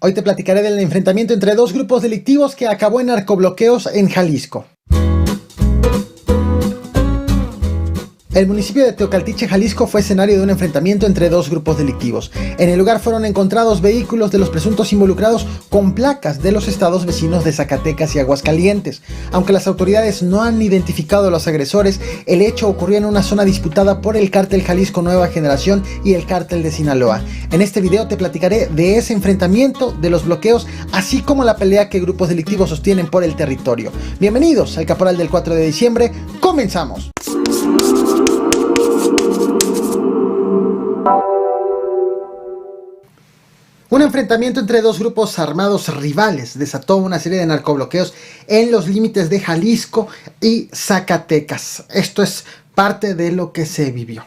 Hoy te platicaré del enfrentamiento entre dos grupos delictivos que acabó en narcobloqueos en Jalisco. El municipio de Teocaltiche, Jalisco, fue escenario de un enfrentamiento entre dos grupos delictivos. En el lugar fueron encontrados vehículos de los presuntos involucrados con placas de los estados vecinos de Zacatecas y Aguascalientes. Aunque las autoridades no han identificado a los agresores, el hecho ocurrió en una zona disputada por el Cártel Jalisco Nueva Generación y el Cártel de Sinaloa. En este video te platicaré de ese enfrentamiento, de los bloqueos, así como la pelea que grupos delictivos sostienen por el territorio. Bienvenidos al Caporal del 4 de diciembre, ¡comenzamos! Un enfrentamiento entre dos grupos armados rivales desató una serie de narcobloqueos en los límites de Jalisco y Zacatecas. Esto es parte de lo que se vivió.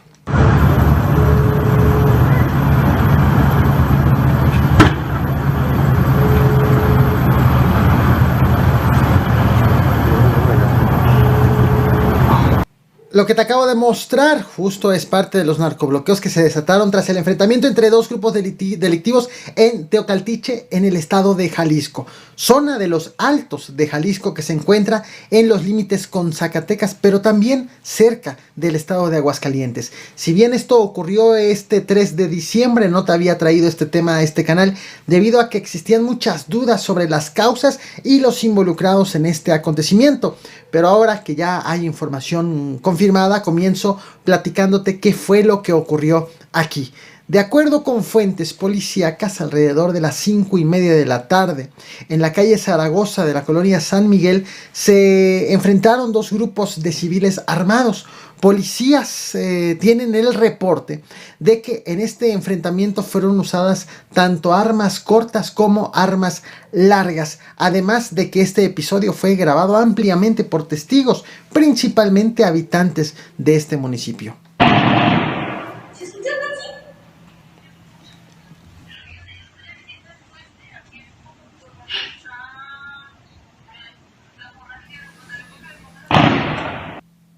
Lo que te acabo de mostrar justo es parte de los narcobloqueos que se desataron tras el enfrentamiento entre dos grupos delictivos en Teocaltiche, en el estado de Jalisco, zona de los Altos de Jalisco que se encuentra en los límites con Zacatecas, pero también cerca del estado de Aguascalientes. Si bien esto ocurrió este 3 de diciembre, no te había traído este tema a este canal debido a que existían muchas dudas sobre las causas y los involucrados en este acontecimiento. Pero ahora que ya hay información confirmada, comienzo platicándote qué fue lo que ocurrió aquí. De acuerdo con fuentes policíacas, alrededor de las 5:30 de la tarde, en la calle Zaragoza de la colonia San Miguel, se enfrentaron dos grupos de civiles armados. Policías tienen el reporte de que en este enfrentamiento fueron usadas tanto armas cortas como armas largas, además de que este episodio fue grabado ampliamente por testigos, principalmente habitantes de este municipio.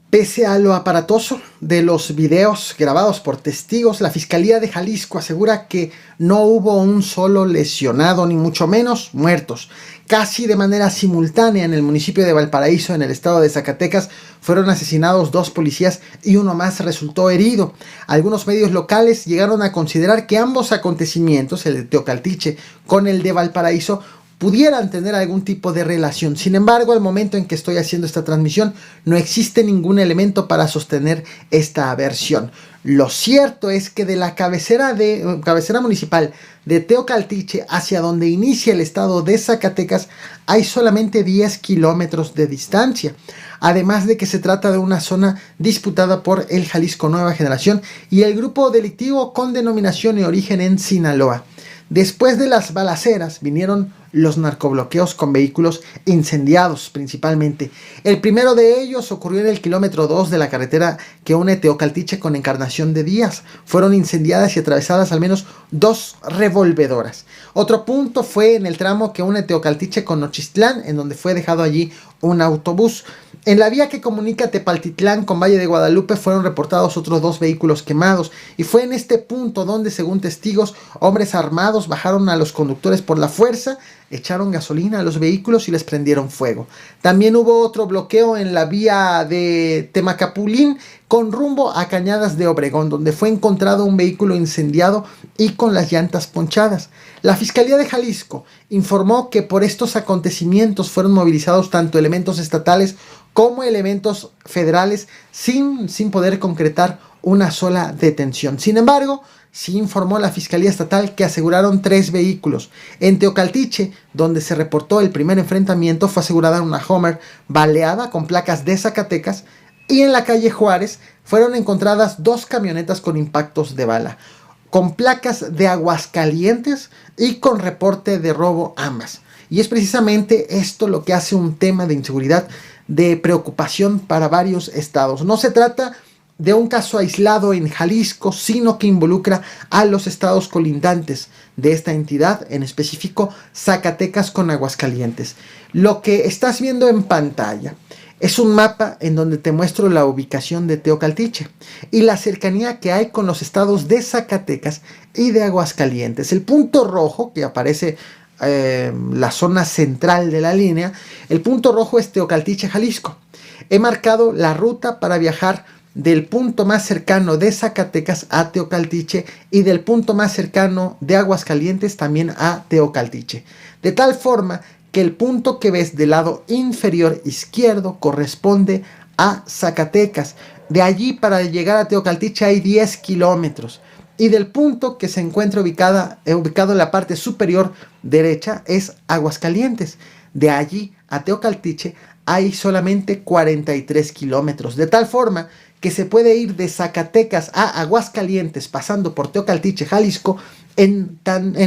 Pese a lo aparatoso de los videos grabados por testigos, la Fiscalía de Jalisco asegura que no hubo un solo lesionado, ni mucho menos muertos. Casi de manera simultánea en el municipio de Valparaíso, en el estado de Zacatecas, fueron asesinados dos policías y uno más resultó herido. Algunos medios locales llegaron a considerar que ambos acontecimientos, el de Teocaltiche con el de Valparaíso, pudieran tener algún tipo de relación. Sin embargo, al momento en que estoy haciendo esta transmisión, no existe ningún elemento para sostener esta versión. Lo cierto es que de la cabecera municipal de Teocaltiche hacia donde inicia el estado de Zacatecas hay solamente 10 kilómetros de distancia. Además de que se trata de una zona disputada por el Jalisco Nueva Generación y el grupo delictivo con denominación y origen en Sinaloa. Después de las balaceras vinieron los narcobloqueos con vehículos incendiados principalmente. El primero de ellos ocurrió en el kilómetro 2 de la carretera que une Teocaltiche con Encarnación de Díaz. Fueron incendiadas y atravesadas al menos 2 revolvedoras. Otro punto fue en el tramo que une Teocaltiche con Nochistlán, en donde fue dejado allí un autobús. En la vía que comunica Tepaltitlán con Valle de Guadalupe fueron reportados otros 2 vehículos quemados, y fue en este punto donde, según testigos, hombres armados bajaron a los conductores por la fuerza, echaron gasolina a los vehículos y les prendieron fuego. También hubo otro bloqueo en la vía de Temacapulín con rumbo a Cañadas de Obregón, donde fue encontrado un vehículo incendiado y con las llantas ponchadas. La Fiscalía de Jalisco informó que por estos acontecimientos fueron movilizados tanto elementos estatales como elementos federales sin poder concretar una sola detención. Sin embargo, sí informó la Fiscalía Estatal que aseguraron 3 vehículos. En Teocaltiche, donde se reportó el primer enfrentamiento, fue asegurada una Hummer baleada con placas de Zacatecas, y en la calle Juárez fueron encontradas 2 camionetas con impactos de bala, con placas de Aguascalientes y con reporte de robo ambas. Y es precisamente esto lo que hace un tema de inseguridad de preocupación para varios estados. No se trata de un caso aislado en Jalisco, sino que involucra a los estados colindantes de esta entidad, en específico Zacatecas con Aguascalientes. Lo que estás viendo en pantalla es un mapa en donde te muestro la ubicación de Teocaltiche y la cercanía que hay con los estados de Zacatecas y de Aguascalientes. El punto rojo que aparece la zona central de la línea, el punto rojo es Teocaltiche, Jalisco. He marcado la ruta para viajar del punto más cercano de Zacatecas a Teocaltiche y del punto más cercano de Aguascalientes también a Teocaltiche. De tal forma que el punto que ves del lado inferior izquierdo corresponde a Zacatecas. De allí para llegar a Teocaltiche hay 10 kilómetros. Y del punto que se encuentra ubicado en la parte superior derecha es Aguascalientes. De allí a Teocaltiche hay solamente 43 kilómetros. De tal forma que se puede ir de Zacatecas a Aguascalientes pasando por Teocaltiche, Jalisco, en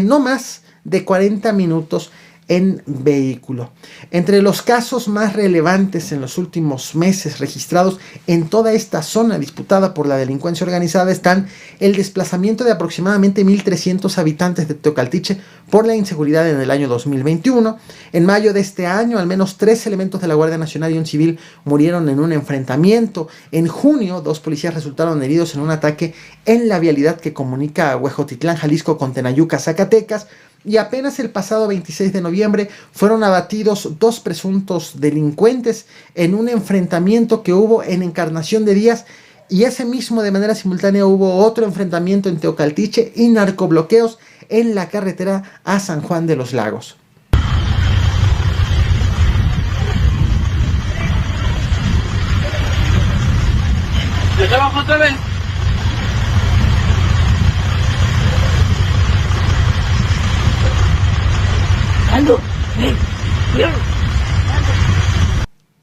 no más de 40 minutos en vehículo. Entre los casos más relevantes en los últimos meses registrados en toda esta zona disputada por la delincuencia organizada están el desplazamiento de aproximadamente 1.300 habitantes de Teocaltiche por la inseguridad en el año 2021. En mayo de este año, al menos 3 elementos de la Guardia Nacional y un civil murieron en un enfrentamiento. En junio, 2 policías resultaron heridos en un ataque en la vialidad que comunica a Huejotitlán, Jalisco, con Tenayuca, Zacatecas. Y apenas el pasado 26 de noviembre fueron abatidos 2 presuntos delincuentes en un enfrentamiento que hubo en Encarnación de Díaz, y ese mismo de manera simultánea hubo otro enfrentamiento en Teocaltiche y narcobloqueos en la carretera a San Juan de los Lagos.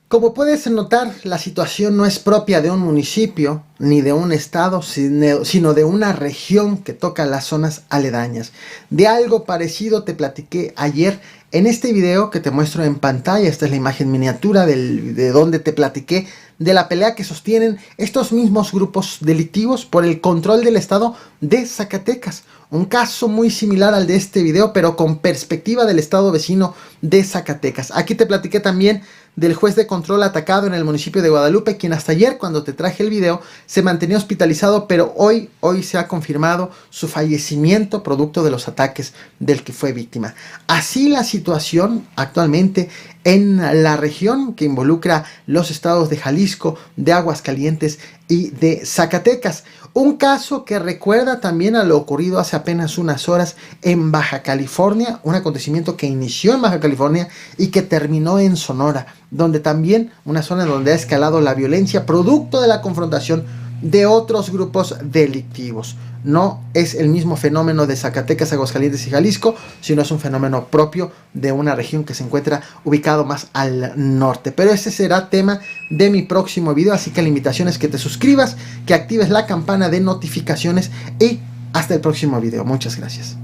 Como puedes notar, la situación no es propia de un municipio ni de un estado, sino de una región que toca las zonas aledañas. De algo parecido te platiqué ayer en este video que te muestro en pantalla. Esta es la imagen miniatura de donde te platiqué de la pelea que sostienen estos mismos grupos delictivos por el control del estado de Zacatecas. Un caso muy similar al de este video, pero con perspectiva del estado vecino de Zacatecas. Aquí te platiqué también del juez de control atacado en el municipio de Guadalupe, quien hasta ayer, cuando te traje el video, se mantenía hospitalizado, pero hoy se ha confirmado su fallecimiento producto de los ataques del que fue víctima. Así la situación actualmente en la región que involucra los estados de Jalisco, de Aguascalientes y de Zacatecas. Un caso que recuerda también a lo ocurrido hace apenas unas horas en Baja California, un acontecimiento que inició en Baja California y que terminó en Sonora, donde también una zona donde ha escalado la violencia producto de la confrontación de otros grupos delictivos. No es el mismo fenómeno de Zacatecas, Aguascalientes y Jalisco, sino es un fenómeno propio de una región que se encuentra ubicado más al norte. Pero ese será tema de mi próximo video, así que la invitación es que te suscribas, que actives la campana de notificaciones y hasta el próximo video. Muchas gracias.